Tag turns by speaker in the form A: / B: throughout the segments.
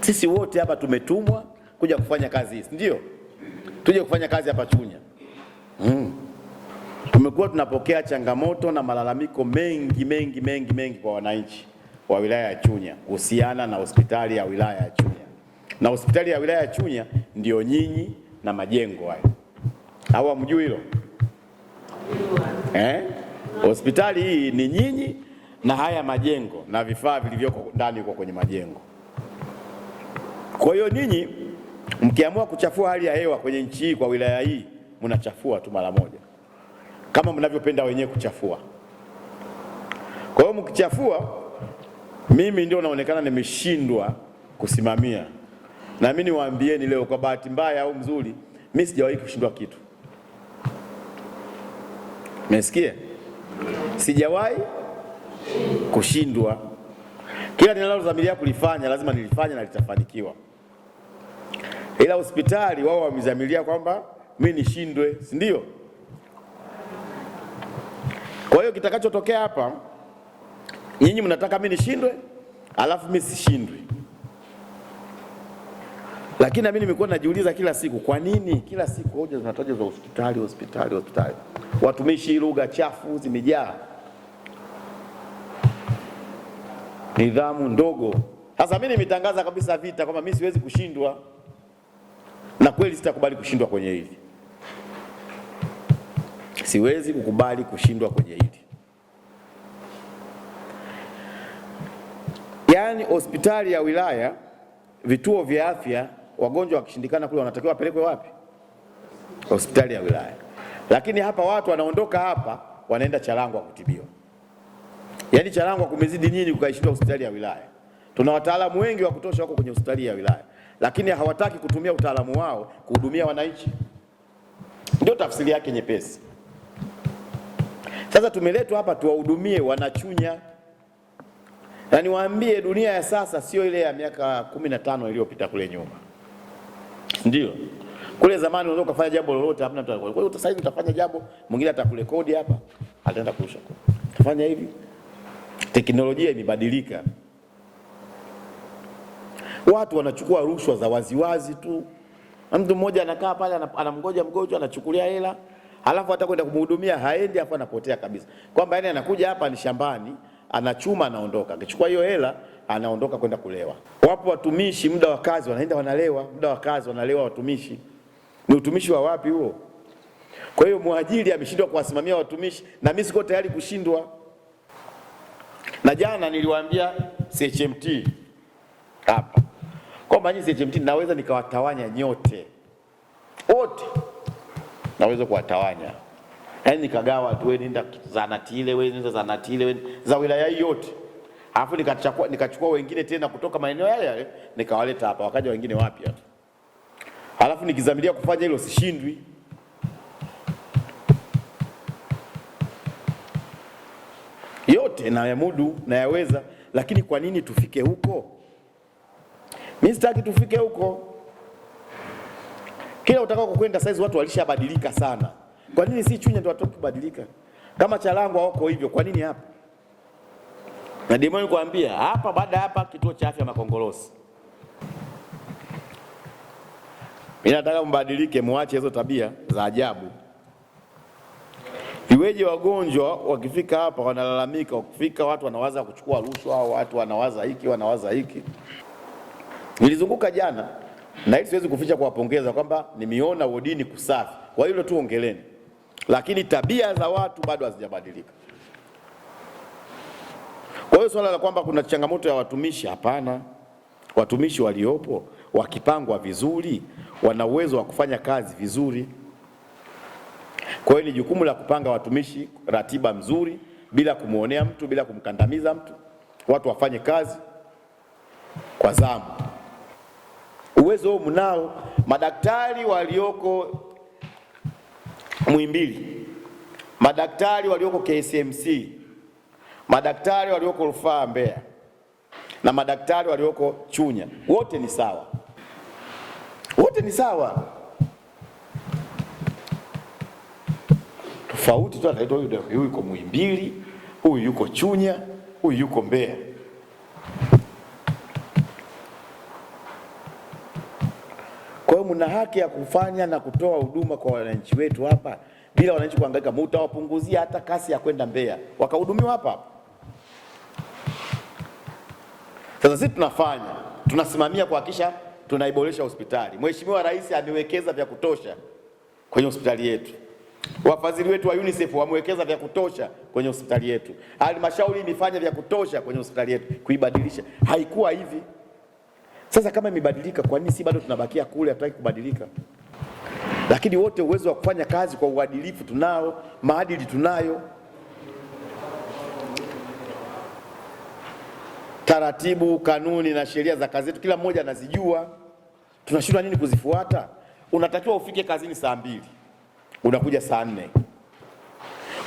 A: Sisi wote hapa tumetumwa kuja kufanya kazi hii, ndio? Tuje kufanya kazi hapa Chunya. Tumekuwa tunapokea changamoto na malalamiko mengi kwa wananchi wa wilaya ya Chunya kuhusiana na hospitali ya wilaya ya Chunya. Na hospitali ya wilaya ya Chunya ndio nyinyi na majengo hayo. Hawa mjui hilo? Hospitali hii ni nyinyi na haya majengo na vifaa vilivyoko ndani huko kwenye majengo. Kwa hiyo nyinyi mkiamua kuchafua hali ya hewa kwenye nchi hii kwa wilaya hii, mnachafua tu mara moja. Kama mnavyopenda wenyewe kuchafua. Kwa hiyo mkichafua, mimi ndio naonekana nimeshindwa kusimamia. Na mimi niwaambieni leo, kwa bahati mbaya au mzuri, mimi sijawahi kushindwa kitu. Mmesikia? Sijawahi kushindwa. Kila ninalodhamiria kulifanya lazima nilifanye na litafanikiwa. Ila hospitali wao wamezamiria kwamba mimi nishindwe, si ndio? Kwa hiyo kitakachotokea hapa, nyinyi mnataka mimi nishindwe, alafu mimi sishindwe. Lakini mimi nimekuwa najiuliza kila siku, kwa nini kila siku hoja zinataja za hospitali? Watumishi lugha chafu zimejaa. Nidhamu ndogo. Sasa mimi nimetangaza kabisa vita kwamba mimi siwezi kushindwa. Na kweli sitakubali kushindwa kwenye hili. Siwezi kukubali kushindwa kwenye hili. Yaani hospitali ya wilaya, vituo vya afya, wagonjwa wakishindikana kule wanatakiwa wapelekwe wapi? Hospitali ya wilaya. Lakini hapa watu wanaondoka hapa wanaenda Charangwa kutibiwa. Yaani Charangwa kumezidi nyinyi kukaishindwa hospitali ya wilaya. Tuna wataalamu wengi wa kutosha wako kwenye hospitali ya wilaya, lakini hawataki kutumia utaalamu wao kuhudumia wananchi. Ndio tafsiri yake nyepesi. Sasa tumeletwa hapa tuwahudumie wanachunya. Na niwaambie, dunia ya sasa sio ile ya miaka 15 iliyopita kule nyuma. Ndio. Kule zamani unaweza kufanya jambo lolote hapana mtu anakuwa. Kwa hiyo sasa hivi utafanya jambo, mwingine atakurekodi hapa, ataenda kurusha. Tufanya hivi. Teknolojia imebadilika. Watu wanachukua rushwa za waziwazi tu. Mtu mmoja anakaa pale anamgoja mgonjwa, anachukulia hela, halafu atakwenda kumhudumia haendi, afa anapotea kabisa. Kwamba yani anakuja hapa ni shambani, anachuma anaondoka. Akichukua hiyo hela anaondoka kwenda kulewa. Wapo watumishi muda wa kazi wanaenda wanalewa, muda wa kazi wanalewa watumishi. Ni utumishi wa wapi huo? Kwa hiyo muajiri ameshindwa kuwasimamia watumishi, na mimi siko tayari kushindwa. Na jana niliwaambia CHMT hapa kwamba nyinyi CHMT naweza nikawatawanya nyote. Wote naweza kuwatawanya. Yaani nikagawa tu, wewe nenda zanati ile, wewe nenda zanati ile, za wilaya hii yote. Alafu nikachukua wengine tena kutoka maeneo yale nikawaleta hapa, wakaja wengine wapya tu. Alafu nikizamilia kufanya hilo sishindwi. Yote na yamudu na yaweza, lakini kwa nini tufike huko? Mimi sitaki tufike huko. Kila utakao kwenda saizi watu walishabadilika sana. Kwa nini si Chunya ndio watoke kubadilika? Kama Charangwa wako hivyo, kwa nini hapa? Na demo nikuambia hapa, baada hapa kituo cha afya Makongolosi. Mimi nataka mbadilike, muache hizo tabia za ajabu. Iweje wagonjwa wakifika hapa wanalalamika, wakifika watu wanawaza kuchukua rushwa, au watu wanawaza hiki. Nilizunguka jana na hili siwezi kuficha kuwapongeza kwamba nimeona wodini kusafi. Kwa hilo tu ongeleni. Lakini tabia za watu bado hazijabadilika. Kwa hiyo swala la kwamba kuna changamoto ya watumishi, hapana. Watumishi waliopo wakipangwa vizuri, wana uwezo wa kufanya kazi vizuri. Kwa hiyo ni jukumu la kupanga watumishi ratiba mzuri, bila kumuonea mtu, bila kumkandamiza mtu. Watu wafanye kazi kwa zamu. Uwezo huu mnao. Madaktari walioko Muhimbili, madaktari walioko KCMC, madaktari walioko Rufaa Mbeya, na madaktari walioko Chunya, wote ni sawa. Wote ni sawa. Tofauti tu ataitwa huyu yuko Muhimbili, huyu yuko Chunya, huyu yuko Mbeya. mna haki ya kufanya na kutoa huduma kwa wananchi wetu hapa bila wananchi kuhangaika. Mtawapunguzia hata kasi ya kwenda Mbeya wakahudumiwa hapa. Sasa sisi tunasimamia kuhakikisha tunaiboresha hospitali. Mheshimiwa Rais amewekeza vya kutosha kwenye hospitali yetu. Wafadhili wetu wa UNICEF wamewekeza vya kutosha kwenye hospitali yetu. Halmashauri imefanya vya kutosha kwenye hospitali yetu kuibadilisha. Haikuwa hivi. Sasa kama imebadilika, kwa nini si bado tunabakia kule, hatutaki kubadilika? Lakini wote uwezo wa kufanya kazi kwa uadilifu tunao, maadili tunayo, taratibu, kanuni na sheria za kazi yetu kila mmoja anazijua. Tunashindwa nini kuzifuata? Unatakiwa ufike kazini saa 2, unakuja saa 4.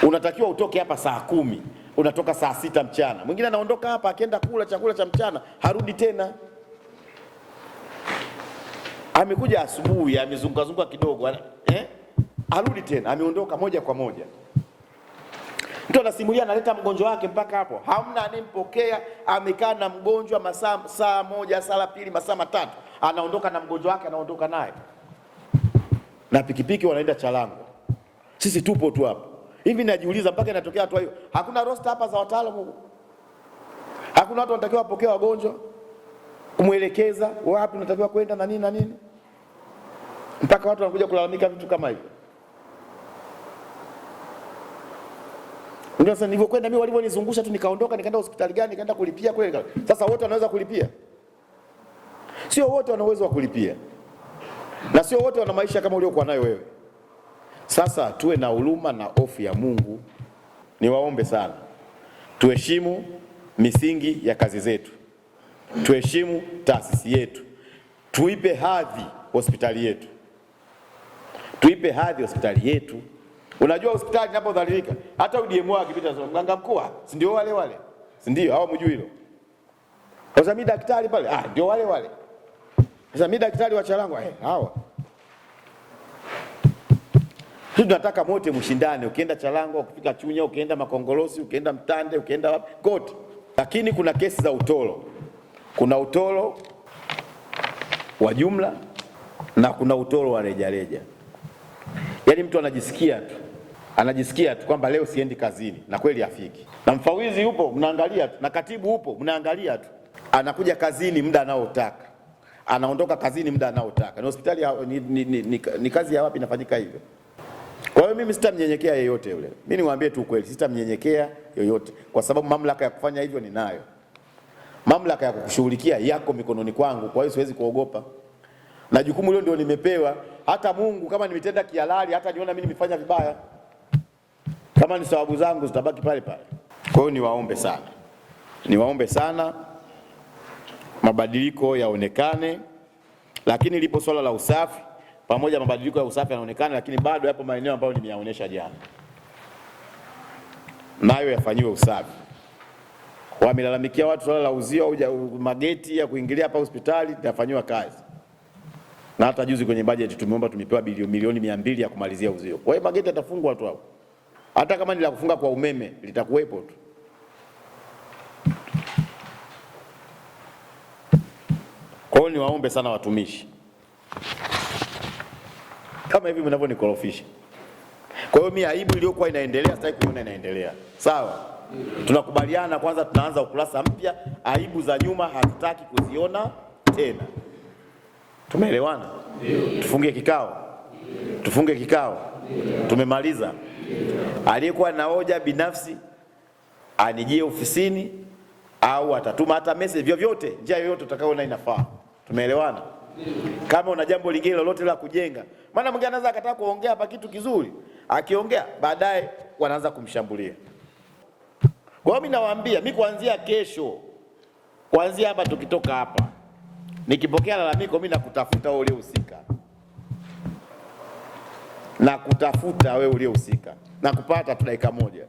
A: Unatakiwa utoke hapa saa 10, unatoka saa 6 mchana. Mwingine anaondoka hapa akienda kula chakula cha mchana, harudi tena. Amekuja asubuhi, amezunguka kidogo, arudi tena, ameondoka moja kwa moja. Mtu anasimulia analeta mgonjwa wake mpaka hapo, hamna anempokea, amekaa na mgonjwa saa moja, saa pili, masaa matatu, anaondoka na mgonjwa wake, anaondoka naye. Na pikipiki wanaenda Chalango. Sisi tupo tu hapo. Hivi najiuliza mpaka inatokea hatua hiyo. Hakuna roster hapa za wataalamu. Hakuna watu wanatakiwa wapokee wagonjwa, kumwelekeza wapi unatakiwa kwenda na nini na nini. Mpaka watu wanakuja kulalamika vitu kama hivyo. Ndio sasa nilivyokwenda mimi, walivyonizungusha tu nikaondoka, nikaenda hospitali gani, nikaenda kulipia kweli. Sasa wote wanaweza kulipia? Sio wote wana uwezo wa kulipia. Na sio wote wana maisha kama uliokuwa nayo wewe. Sasa tuwe na huruma na hofu ya Mungu. Niwaombe sana, tuheshimu misingi ya kazi zetu, tuheshimu taasisi yetu, tuipe hadhi hospitali yetu, tuipe hadhi hospitali yetu. Unajua hospitali inapodhalilika, hata UDMO akipita mganga mkuu, si ndio wale wale, si ndio? Hao mjui hilo. Sasa mimi daktari pale, ndio wale wale. Sasa mimi daktari wa Chalango, hawa. Sisi tunataka mote mshindane, ukienda Chalango, ukifika Chunya, ukienda Makongolosi, ukienda Mtande, ukienda wapi, kote. Lakini kuna kesi za utoro. Kuna utoro wa jumla na kuna utoro wa rejareja. Yaani mtu anajisikia tu kwamba leo siendi kazini, na kweli afiki. Na mfawizi yupo mnaangalia tu, na katibu upo mnaangalia tu. Anakuja kazini muda anaotaka, anaondoka kazini muda anaotaka. Na hospitali ni kazi ya wapi inafanyika hivyo? Kwa hiyo mimi sitamnyenyekea yeyote yule. Mimi niwaambie tu kweli, sitamnyenyekea yoyote, kwa sababu mamlaka ya kufanya hivyo ninayo. Mamlaka ya kukushughulikia yako mikononi kwangu, kwa hiyo siwezi kuogopa. Na jukumu hilo ndio nimepewa. Hata Mungu kama nimetenda kihalali, hata niona mimi nimefanya vibaya, kama ni sababu zangu zitabaki pale pale. Kwa hiyo niwaombe sana mabadiliko yaonekane. Lakini lipo swala la usafi, pamoja mabadiliko ya usafi yanaonekana, lakini bado yapo maeneo ambayo nimeyaonesha jana, nayo yafanyiwe usafi. Wamelalamikia watu swala la uzio au mageti ya kuingilia hapa hospitali, yafanywa kazi. Na hata juzi kwenye budget tumeomba, tumepewa milioni 200 ya kumalizia uzio. Kwa hiyo mageti yatafungwa tu hapo. Hata kama ni la kufunga kwa umeme litakuwepo tu. Kwa hiyo niwaombe sana watumishi, kama hivi mnavyonikorofisha. Kwa hiyo mimi aibu iliyokuwa inaendelea sitaki kuiona inaendelea. Sawa? Tunakubaliana kwanza, tunaanza ukurasa mpya. Aibu za nyuma hatutaki kuziona tena. Tumeelewana? Tufunge kikao. Tufunge kikao. Tumemaliza. Aliyekuwa na hoja binafsi anijie ofisini au atatuma hata message, vyovyote, njia yoyote utakayoona inafaa. Tumeelewana? Kama una jambo lingine lolote la kujenga, maana mwingine anaweza akataka kuongea hapa kitu kizuri, akiongea baadaye wanaanza kumshambulia. Kwa hiyo mimi nawaambia, mimi kuanzia kesho, kuanzia hapa tukitoka hapa, nikipokea lalamiko mimi nakutafuta wewe uliohusika. Na kutafuta wewe uliohusika. Na kupata tu dakika moja.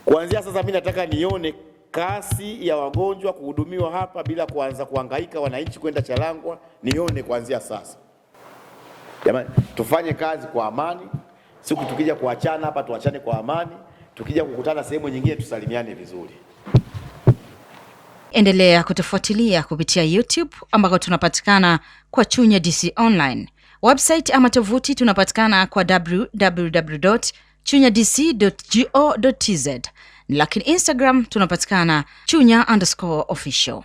A: Kuanzia sasa mimi nataka nione kasi ya wagonjwa kuhudumiwa hapa bila kuanza kuhangaika wananchi kwenda Chalangwa, nione kuanzia sasa. Jamani, tufanye kazi kwa amani. Siku tukija kuachana hapa tuachane kwa amani. Tukija kukutana sehemu nyingine tusalimiane vizuri.
B: Endelea kutufuatilia kupitia YouTube ambako tunapatikana kwa Chunya DC Online. Website ama tovuti tunapatikana kwa www.chunyadc.go.tz. Lakini Instagram tunapatikana Chunya_official.